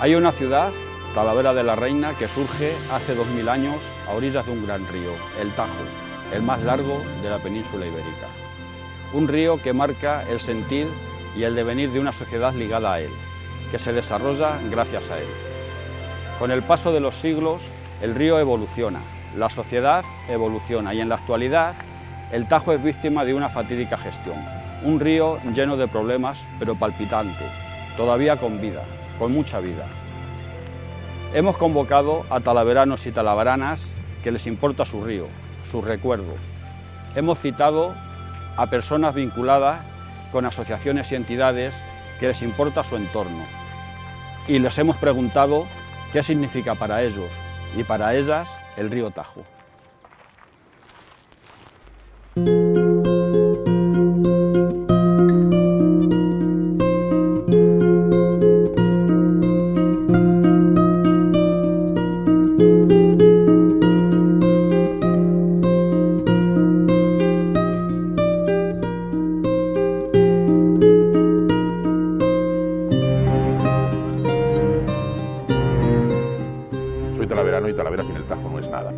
Hay una ciudad, Talavera de la Reina, que surge hace 2000 años a orillas de un gran río, el Tajo, el más largo de la península ibérica. Un río que marca el sentir y el devenir de una sociedad ligada a él, que se desarrolla gracias a él. Con el paso de los siglos, el río evoluciona, la sociedad evoluciona y en la actualidad el Tajo es víctima de una fatídica gestión. Un río lleno de problemas, pero palpitante, todavía con vida, con mucha vida. Hemos convocado a talaveranos y talaveranas que les importa su río, sus recuerdos. Hemos citado a personas vinculadas con asociaciones y entidades que les importa su entorno. Y les hemos preguntado qué significa para ellos y para ellas el río Tajo. Soy talaverano y Talavera sin el Tajo no es nada.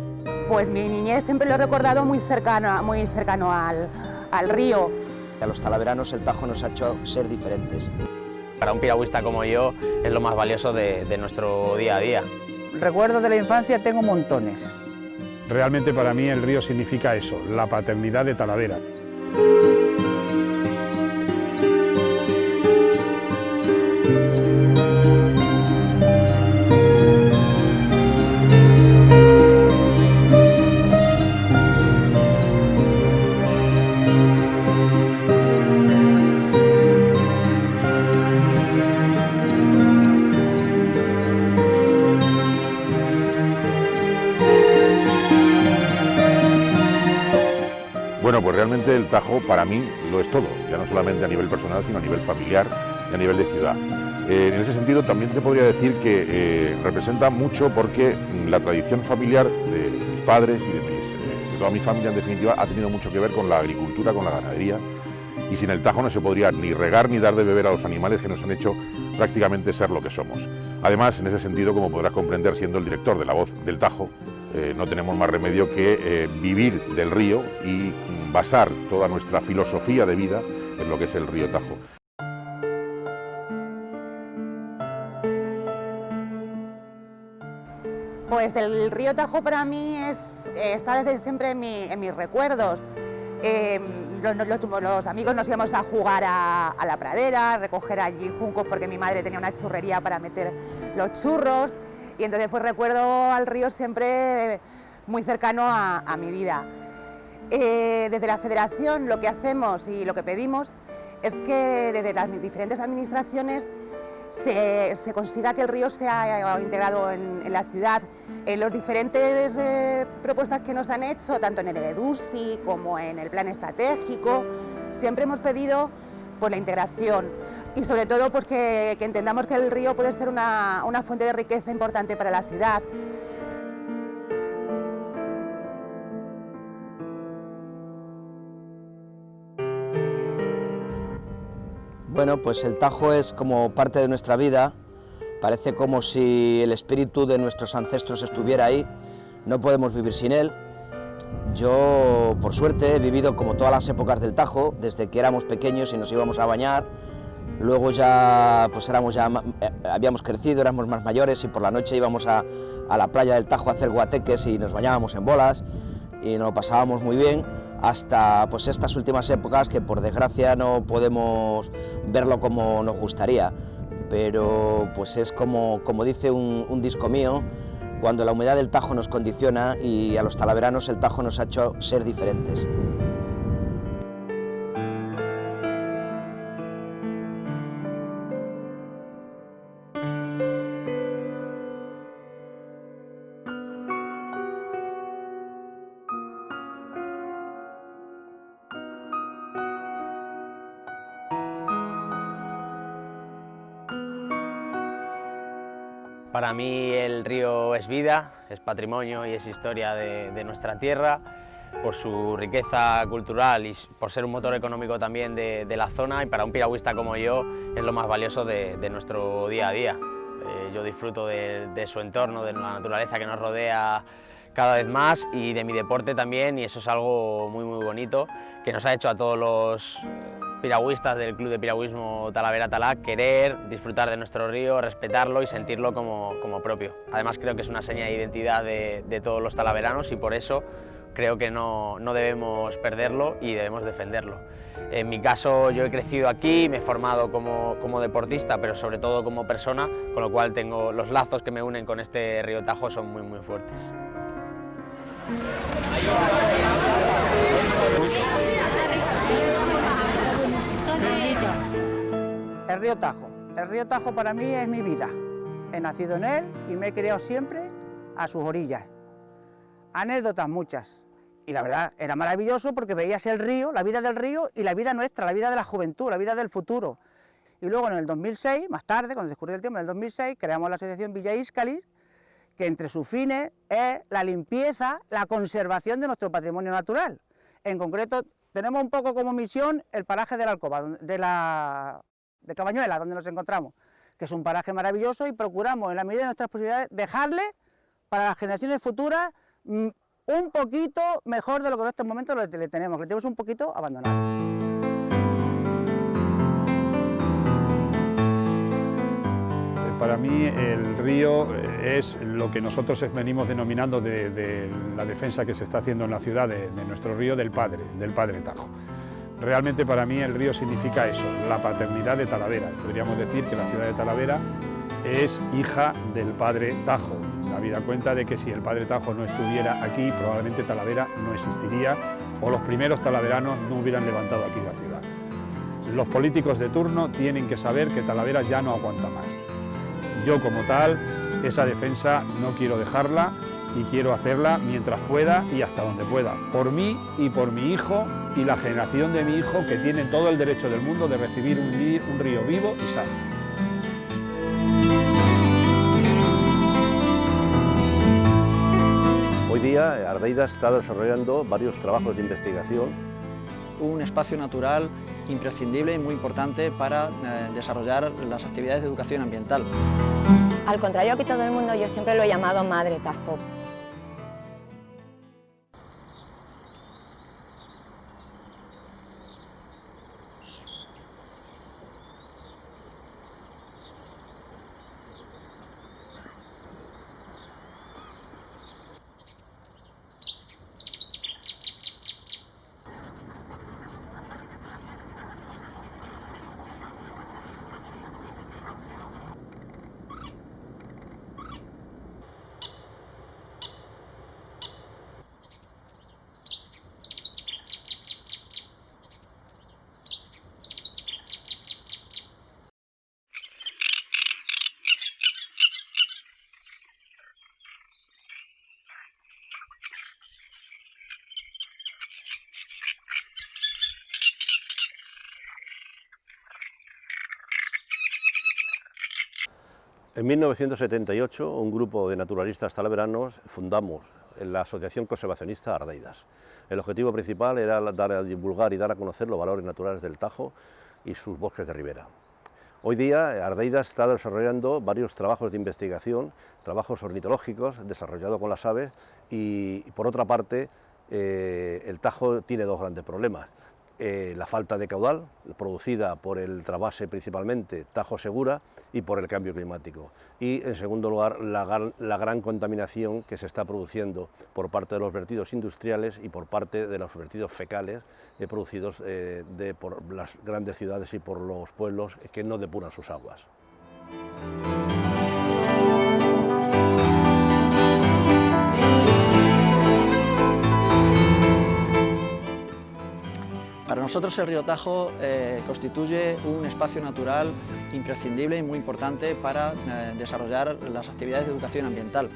Pues mi niñez siempre lo he recordado muy cercano al río. A los talaveranos el Tajo nos ha hecho ser diferentes. Para un piragüista como yo es lo más valioso de nuestro día a día. Recuerdos de la infancia tengo montones. Realmente para mí el río significa eso, la paternidad de Talavera. Bueno, pues realmente el Tajo para mí lo es todo, ya no solamente a nivel personal, sino a nivel familiar y a nivel de ciudad. En ese sentido también te podría decir que representa mucho porque la tradición familiar de mis padres y de toda mi familia en definitiva ha tenido mucho que ver con la agricultura, con la ganadería, y sin el Tajo no se podría ni regar ni dar de beber a los animales que nos han hecho prácticamente ser lo que somos. Además, en ese sentido, como podrás comprender siendo el director de La Voz del Tajo, no tenemos más remedio que vivir del río y basar toda nuestra filosofía de vida en lo que es el río Tajo. Pues el río Tajo para mí está desde siempre en mis recuerdos. Los amigos nos íbamos a jugar a la pradera, a recoger allí juncos porque mi madre tenía una churrería para meter los churros. Y entonces pues recuerdo al río siempre muy cercano a mi vida. Desde la federación lo que hacemos y lo que pedimos es que desde las diferentes administraciones se consiga que el río sea integrado en la ciudad. En las diferentes propuestas que nos han hecho, tanto en el EDUSI como en el plan estratégico, siempre hemos pedido pues, la integración y sobre todo pues, que entendamos que el río puede ser una fuente de riqueza importante para la ciudad. Bueno, pues el Tajo es como parte de nuestra vida, parece como si el espíritu de nuestros ancestros estuviera ahí, no podemos vivir sin él. Yo, por suerte, he vivido como todas las épocas del Tajo, desde que éramos pequeños y nos íbamos a bañar, luego ya, pues habíamos crecido, éramos más mayores y por la noche íbamos a la playa del Tajo a hacer guateques y nos bañábamos en bolas y nos lo pasábamos muy bien. Hasta pues estas últimas épocas que por desgracia no podemos verlo como nos gustaría, pero pues es como dice un disco mío, cuando la humedad del Tajo nos condiciona y a los talaveranos el Tajo nos ha hecho ser diferentes. Para mí el río es vida, es patrimonio y es historia de nuestra tierra, por su riqueza cultural y por ser un motor económico también de la zona, y para un piragüista como yo es lo más valioso de nuestro día a día. Yo disfruto de su entorno, de la naturaleza que nos rodea cada vez más y de mi deporte también, y eso es algo muy bonito que nos ha hecho a todos los piragüistas del Club de Piragüismo Talavera Talá querer disfrutar de nuestro río, respetarlo y sentirlo como propio. Además creo que es una seña de identidad de todos los talaveranos y por eso creo que no debemos perderlo y debemos defenderlo. En mi caso yo he crecido aquí, me he formado como deportista, pero sobre todo como persona, con lo cual tengo los lazos que me unen con este río Tajo son muy fuertes. El río Tajo. El río Tajo para mí es mi vida. He nacido en él y me he criado siempre a sus orillas. Anécdotas muchas. Y la verdad, era maravilloso porque veías el río, la vida del río y la vida nuestra, la vida de la juventud, la vida del futuro. Y luego en el 2006, más tarde, cuando descubrí el tiempo, en el 2006, creamos la asociación Villa Íscalis, que entre sus fines es la limpieza, la conservación de nuestro patrimonio natural. En concreto, tenemos un poco como misión el paraje de la Alcoba, de Cabañuela, donde nos encontramos, que es un paraje maravilloso y procuramos, en la medida de nuestras posibilidades, dejarle para las generaciones futuras un poquito mejor de lo que en estos momentos le tenemos un poquito abandonado. Para mí el río es lo que nosotros venimos denominando de la defensa que se está haciendo en la ciudad de nuestro río del padre Tajo. Realmente para mí el río significa eso, la paternidad de Talavera. Podríamos decir que la ciudad de Talavera es hija del padre Tajo. La vida cuenta de que si el padre Tajo no estuviera aquí, probablemente Talavera no existiría o los primeros talaveranos no hubieran levantado aquí la ciudad. Los políticos de turno tienen que saber que Talavera ya no aguanta más. Yo como tal, esa defensa no quiero dejarla y quiero hacerla mientras pueda y hasta donde pueda, por mí y por mi hijo y la generación de mi hijo que tiene todo el derecho del mundo de recibir un río vivo y sano. Hoy día Ardeidas está desarrollando varios trabajos de investigación. Un espacio natural imprescindible y muy importante para desarrollar las actividades de educación ambiental. Al contrario que todo el mundo, yo siempre lo he llamado Madre Tajo. En 1978, un grupo de naturalistas talaveranos fundamos la Asociación Conservacionista Ardeidas. El objetivo principal era dar a divulgar y dar a conocer los valores naturales del Tajo y sus bosques de ribera. Hoy día Ardeidas está desarrollando varios trabajos de investigación, trabajos ornitológicos desarrollados con las aves y por otra parte el Tajo tiene dos grandes problemas. La falta de caudal, producida por el trasvase principalmente Tajo Segura y por el cambio climático. Y en segundo lugar, la gran contaminación que se está produciendo por parte de los vertidos industriales y por parte de los vertidos fecales producidos por las grandes ciudades y por los pueblos que no depuran sus aguas. Para nosotros el río Tajo constituye un espacio natural imprescindible y muy importante para desarrollar las actividades de educación ambiental.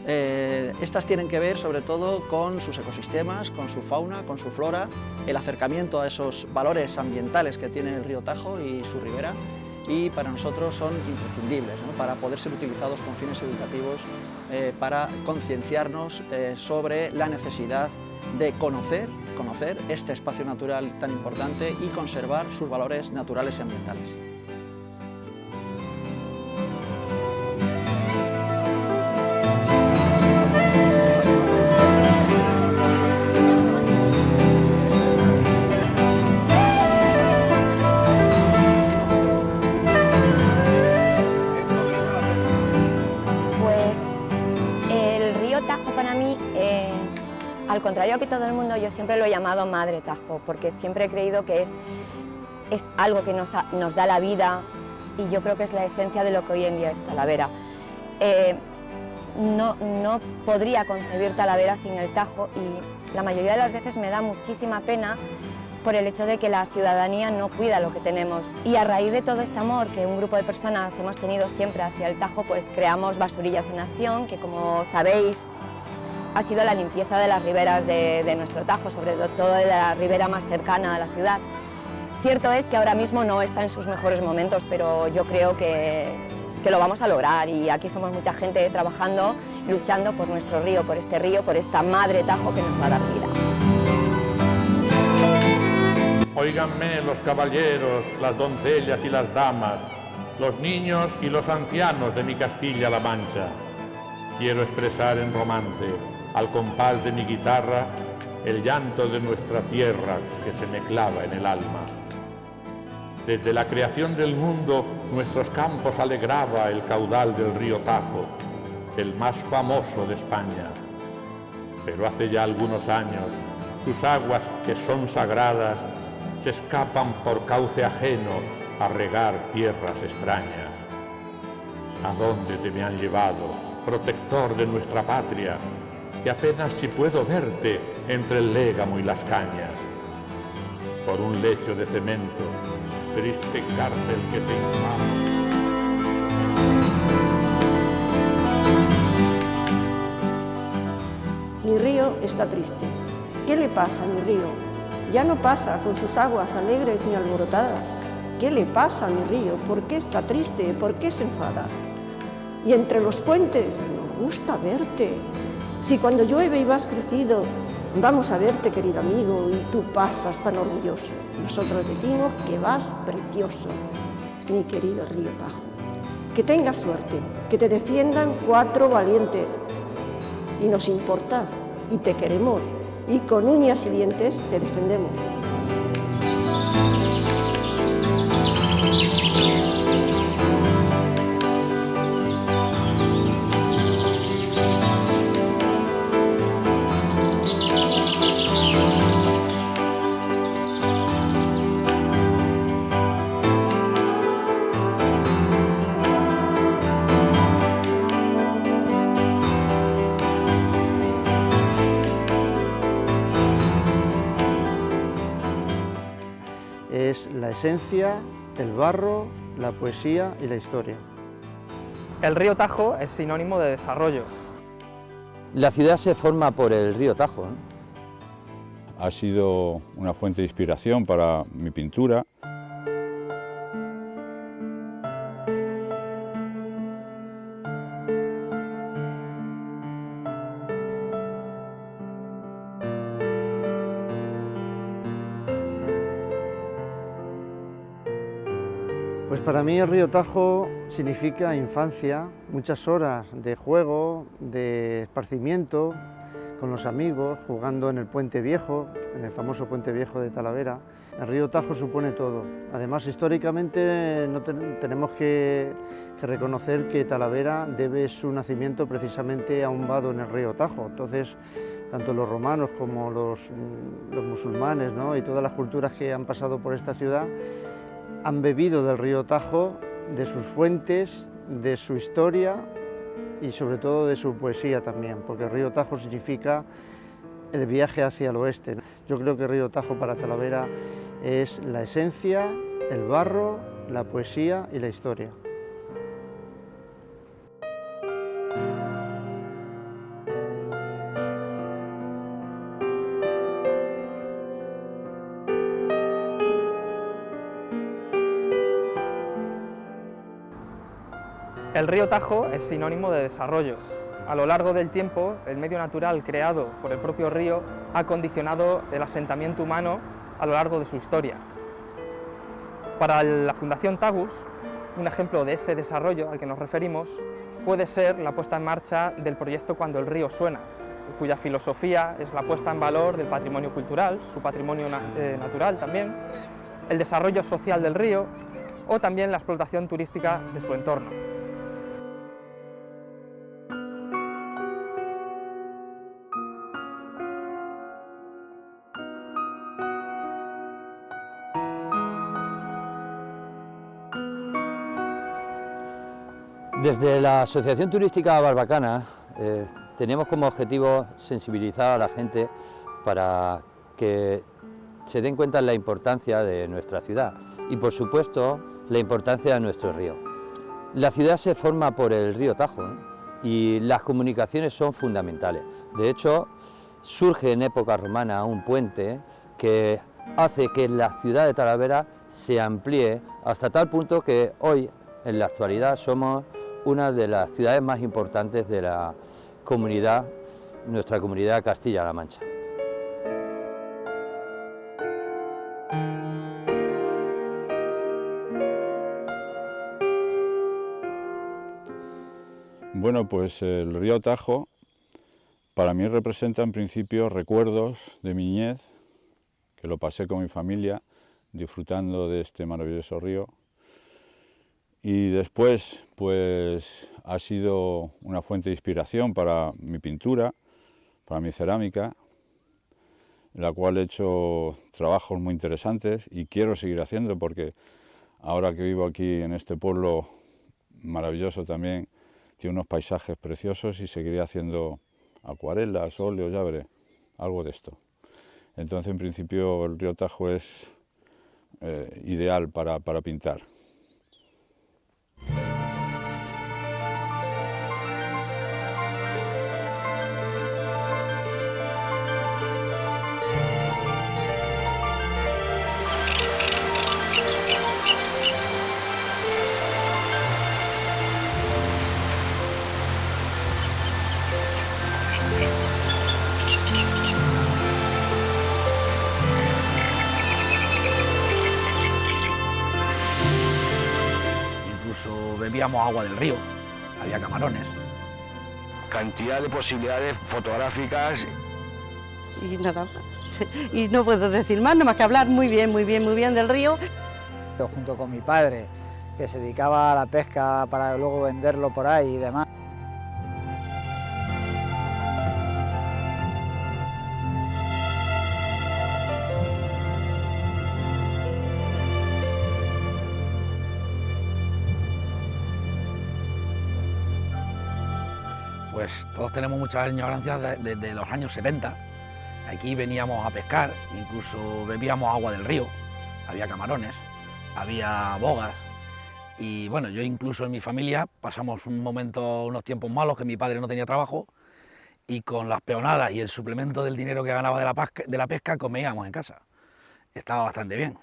Estas tienen que ver sobre todo con sus ecosistemas, con su fauna, con su flora, el acercamiento a esos valores ambientales que tiene el río Tajo y su ribera, y para nosotros son imprescindibles, ¿no?, para poder ser utilizados con fines educativos, para concienciarnos sobre la necesidad de conocer este espacio natural tan importante y conservar sus valores naturales y ambientales. contrario que todo el mundo, yo siempre lo he llamado Madre Tajo, porque siempre he creído que es algo que nos da la vida, y yo creo que es la esencia de lo que hoy en día es Talavera. No podría concebir Talavera sin el Tajo, y la mayoría de las veces me da muchísima pena por el hecho de que la ciudadanía no cuida lo que tenemos. Y a raíz de todo este amor que un grupo de personas hemos tenido siempre hacia el Tajo, pues creamos Basurillas en Acción, que como sabéis ha sido la limpieza de las riberas de nuestro Tajo, sobre todo de la ribera más cercana a la ciudad. Cierto es que ahora mismo no está en sus mejores momentos, pero yo creo que lo vamos a lograr, y aquí somos mucha gente trabajando, luchando por nuestro río, por esta madre Tajo que nos va a dar vida. Óiganme los caballeros, las doncellas y las damas, los niños y los ancianos de mi Castilla-La Mancha. Quiero expresar en romance, al compás de mi guitarra, el llanto de nuestra tierra que se me clava en el alma. Desde la creación del mundo, nuestros campos alegraba el caudal del río Tajo, el más famoso de España. Pero hace ya algunos años, sus aguas, que son sagradas, se escapan por cauce ajeno a regar tierras extrañas. ¿A dónde te me han llevado, protector de nuestra patria, que apenas si puedo verte entre el légamo y las cañas? Por un lecho de cemento, triste cárcel que te infama. Mi río está triste. ¿Qué le pasa a mi río? Ya no pasa con sus aguas alegres ni alborotadas. ¿Qué le pasa a mi río? ¿Por qué está triste? ¿Por qué se enfada? Y entre los puentes nos gusta verte. Si cuando llueve y vas crecido, vamos a verte, querido amigo, y tú pasas tan orgulloso. Nosotros decimos que vas precioso, mi querido río Tajo. Que tengas suerte, que te defiendan 4 valientes. Y nos importas, y te queremos, y con uñas y dientes te defendemos. Es la esencia, el barro, la poesía y la historia. El río Tajo es sinónimo de desarrollo. La ciudad se forma por el río Tajo, ¿no? Ha sido una fuente de inspiración para mi pintura. Pues para mí el río Tajo significa infancia, muchas horas de juego, de esparcimiento con los amigos, jugando en el Puente Viejo, en el famoso Puente Viejo de Talavera. El río Tajo supone todo. Además, históricamente tenemos que reconocer que Talavera debe su nacimiento precisamente a un vado en el río Tajo. Entonces, tanto los romanos como los musulmanes, ¿no?, y todas las culturas que han pasado por esta ciudad han bebido del río Tajo, de sus fuentes, de su historia y sobre todo de su poesía también, porque el río Tajo significa el viaje hacia el oeste. Yo creo que el río Tajo para Talavera es la esencia, el barro, la poesía y la historia. El río Tajo es sinónimo de desarrollo. A lo largo del tiempo, el medio natural creado por el propio río ha condicionado el asentamiento humano a lo largo de su historia. Para la Fundación Tagus, un ejemplo de ese desarrollo al que nos referimos puede ser la puesta en marcha del proyecto Cuando el río suena, cuya filosofía es la puesta en valor del patrimonio cultural, su patrimonio natural también, el desarrollo social del río o también la explotación turística de su entorno. Desde la Asociación Turística Barbacana teníamos como objetivo sensibilizar a la gente para que se den cuenta de la importancia de nuestra ciudad y, por supuesto, la importancia de nuestro río. La ciudad se forma por el río Tajo, ¿eh? Y las comunicaciones son fundamentales. De hecho, surge en época romana un puente que hace que la ciudad de Talavera se amplíe hasta tal punto que hoy, en la actualidad, somos una de las ciudades más importantes de la comunidad, nuestra comunidad Castilla-La Mancha. Bueno, pues el río Tajo para mí representa en principio recuerdos de mi niñez, que lo pasé con mi familia disfrutando de este maravilloso río. Y después pues ha sido una fuente de inspiración para mi pintura, para mi cerámica, en la cual he hecho trabajos muy interesantes y quiero seguir haciendo, porque ahora que vivo aquí en este pueblo maravilloso también, tiene unos paisajes preciosos y seguiré haciendo acuarelas, óleos, ya veré, algo de esto. Entonces, en principio, el río Tajo es ideal para pintar. Bebíamos agua del río, había camarones. Cantidad de posibilidades fotográficas. Y nada más. Y no puedo decir más, no más que hablar muy bien del río. Junto con mi padre, que se dedicaba a la pesca para luego venderlo por ahí y demás. Pues todos tenemos muchas añorancias desde los años 70. Aquí veníamos a pescar, incluso bebíamos agua del río, había camarones, había bogas. Y bueno, yo incluso en mi familia pasamos unos tiempos malos, que mi padre no tenía trabajo, y con las peonadas y el suplemento del dinero que ganaba de la pesca comíamos en casa. Estaba bastante bien.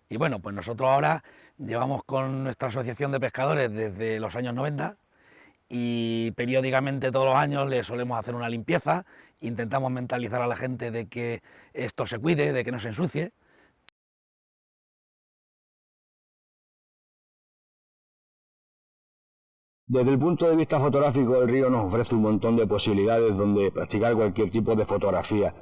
Y bueno, pues nosotros ahora llevamos con nuestra asociación de pescadores desde los años 90, y periódicamente todos los años le solemos hacer una limpieza, intentamos mentalizar a la gente de que esto se cuide, de que no se ensucie. Desde el punto de vista fotográfico, el río nos ofrece un montón de posibilidades donde practicar cualquier tipo de fotografía.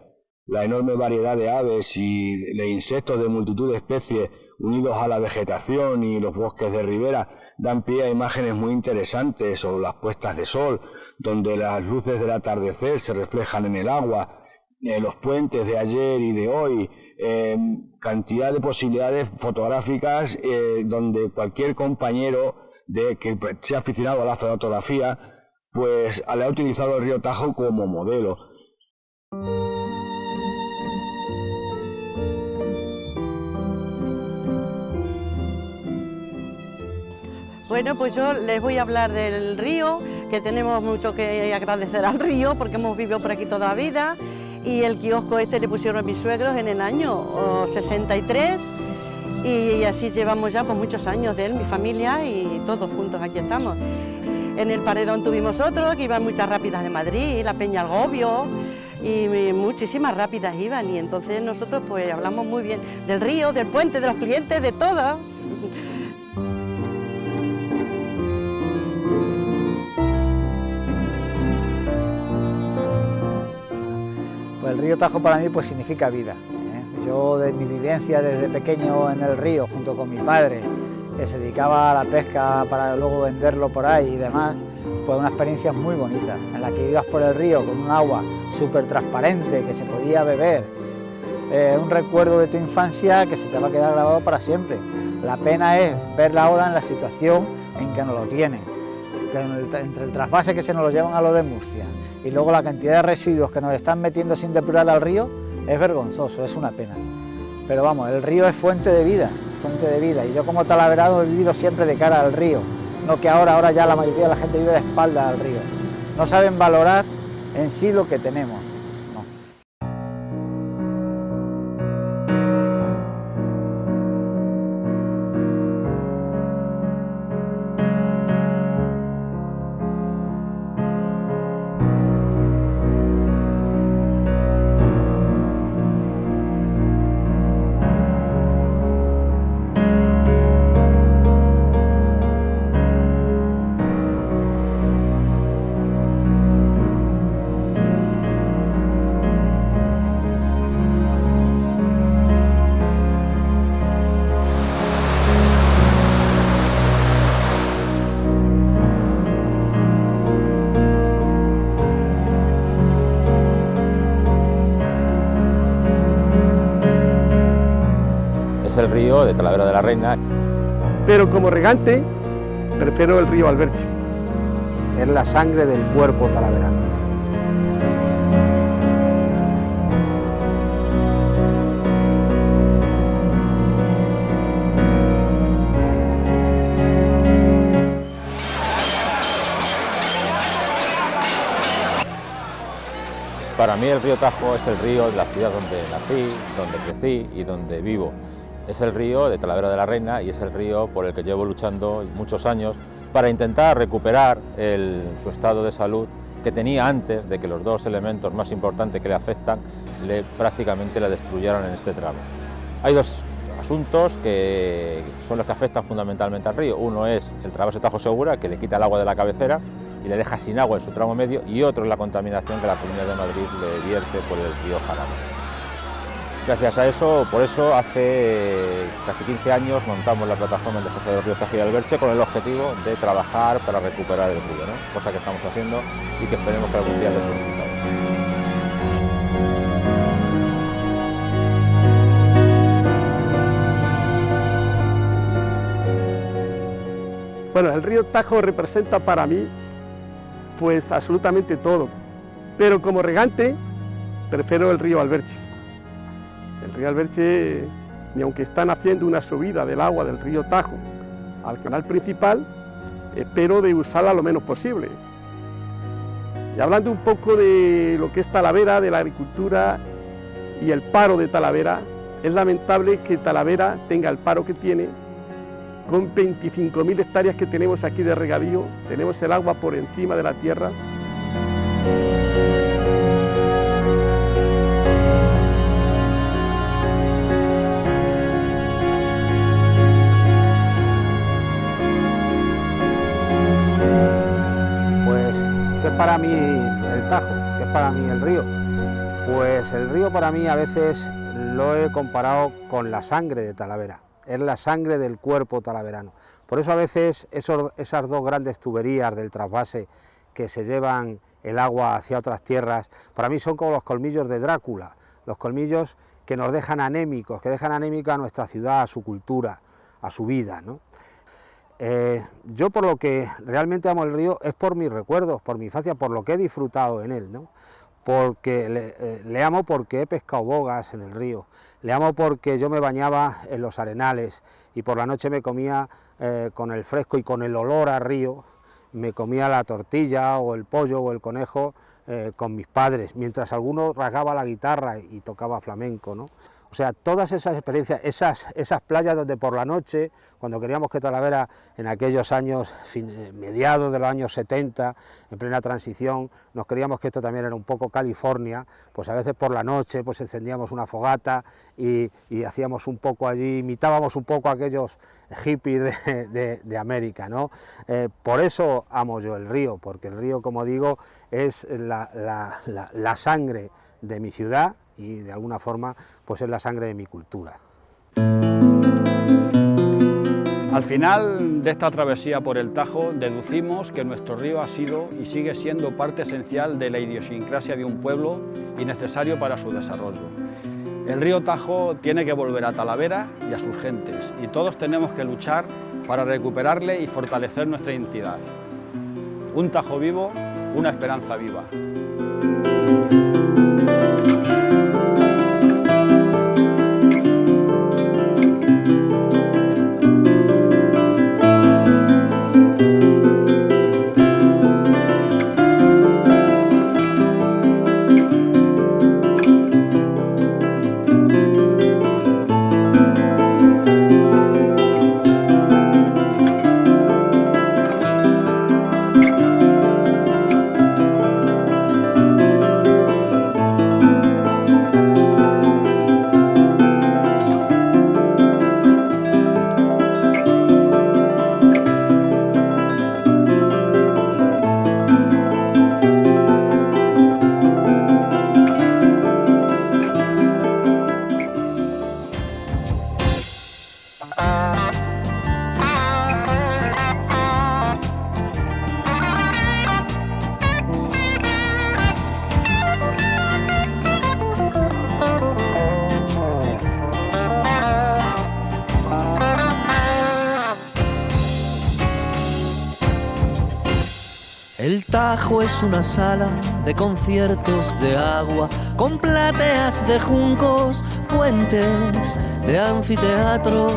La enorme variedad de aves y de insectos de multitud de especies unidos a la vegetación y los bosques de ribera dan pie a imágenes muy interesantes, o las puestas de sol, donde las luces del atardecer se reflejan en el agua, los puentes de ayer y de hoy, cantidad de posibilidades fotográficas donde cualquier compañero que sea aficionado a la fotografía pues le ha utilizado el río Tajo como modelo. Bueno, pues yo les voy a hablar del río, que tenemos mucho que agradecer al río porque hemos vivido por aquí toda la vida, y el kiosco este le pusieron a mis suegros en el año 63 y así llevamos ya pues muchos años de él, mi familia y todos juntos aquí estamos. En el Paredón tuvimos otro que iban muchas rápidas de Madrid, la Peña Algobio, y muchísimas rápidas iban, y entonces nosotros pues hablamos muy bien del río, del puente, de los clientes, de todos. El río Tajo para mí pues significa vida, ¿eh? Yo de mi vivencia desde pequeño en el río junto con mi padre, que se dedicaba a la pesca para luego venderlo por ahí y demás, pues una experiencia muy bonita, en la que ibas por el río con un agua súper transparente que se podía beber, un recuerdo de tu infancia que se te va a quedar grabado para siempre. La pena es verla ahora en la situación en que nos lo tienen. entre el trasvase que se nos lo llevan a lo de Murcia y luego la cantidad de residuos que nos están metiendo sin depurar al río, es vergonzoso, es una pena. Pero vamos, el río es fuente de vida, y yo como talaverano he vivido siempre de cara al río, no que ahora ya la mayoría de la gente vive de espaldas al río. No saben valorar en sí lo que tenemos. Es el río de Talavera de la Reina. Pero como regante, prefiero el río Alberche. Es la sangre del cuerpo talaverano. Para mí el río Tajo es el río de la ciudad donde nací, donde crecí y donde vivo. Es el río de Talavera de la Reina y es el río por el que llevo luchando muchos años para intentar recuperar su estado de salud que tenía antes de que los dos elementos más importantes que le afectan prácticamente le destruyeran en este tramo. Hay dos asuntos que son los que afectan fundamentalmente al río. Uno es el trasvase Tajo Segura, que le quita el agua de la cabecera y le deja sin agua en su tramo medio, y otro es la contaminación que la Comunidad de Madrid le vierte por el río Jarama. Gracias a eso, por eso hace casi 15 años montamos la plataforma en defensa de los ríos Tajo y Alberche con el objetivo de trabajar para recuperar el río, ¿no? Cosa que estamos haciendo y que esperemos que algún día dé su resultado. Bueno, el río Tajo representa para mí pues absolutamente todo, pero como regante prefiero el río Alberche. El río Alberche, ni aunque están haciendo una subida del agua del río Tajo al canal principal, espero de usarla lo menos posible. Y hablando un poco de lo que es Talavera, de la agricultura y el paro de Talavera, es lamentable que Talavera tenga el paro que tiene. Con 25.000 hectáreas que tenemos aquí de regadío, tenemos el agua por encima de la tierra. Pues, ¿qué es para mí el Tajo? ¿Qué es para mí el río? Pues el río para mí a veces lo he comparado con la sangre de Talavera. Es la sangre del cuerpo talaverano. Por eso a veces esas dos grandes tuberías del trasvase que se llevan el agua hacia otras tierras, para mí son como los colmillos de Drácula, los colmillos que nos dejan anémicos, que dejan anémica a nuestra ciudad, a su cultura, a su vida, ¿no? Yo por lo que realmente amo el río es por mis recuerdos, por mi infancia, por lo que he disfrutado en él, ¿no? Porque le amo porque he pescado bogas en el río, le amo porque yo me bañaba en los arenales y por la noche me comía con el fresco y con el olor a río, me comía la tortilla o el pollo o el conejo con mis padres, mientras alguno rasgaba la guitarra y tocaba flamenco, ¿no? O sea, todas esas experiencias, esas playas donde por la noche, cuando queríamos que Talavera en aquellos años, mediados de los años 70, en plena transición, nos creíamos que esto también era un poco California, pues a veces por la noche pues encendíamos una fogata y hacíamos un poco allí, imitábamos un poco a aquellos hippies de América, ¿no? Por eso amo yo el río, porque el río, como digo, es la sangre de mi ciudad y de alguna forma pues es la sangre de mi cultura. Al final de esta travesía por el Tajo deducimos que nuestro río ha sido y sigue siendo parte esencial de la idiosincrasia de un pueblo y necesario para su desarrollo. El río Tajo tiene que volver a Talavera y a sus gentes y todos tenemos que luchar para recuperarle y fortalecer nuestra identidad. Un Tajo vivo, una esperanza viva. El Tajo es una sala de conciertos de agua, con plateas de juncos, puentes de anfiteatros,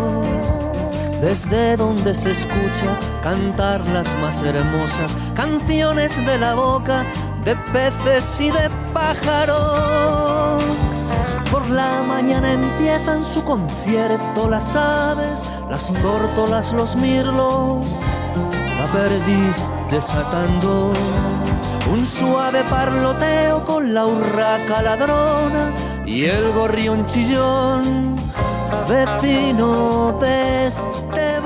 desde donde se escucha cantar las más hermosas canciones de la boca de peces y de pájaros. Por la mañana empiezan su concierto las aves, las tórtolas, los mirlos, la perdiz desatando un suave parloteo con la urraca ladrona y el gorrión chillón, vecino de este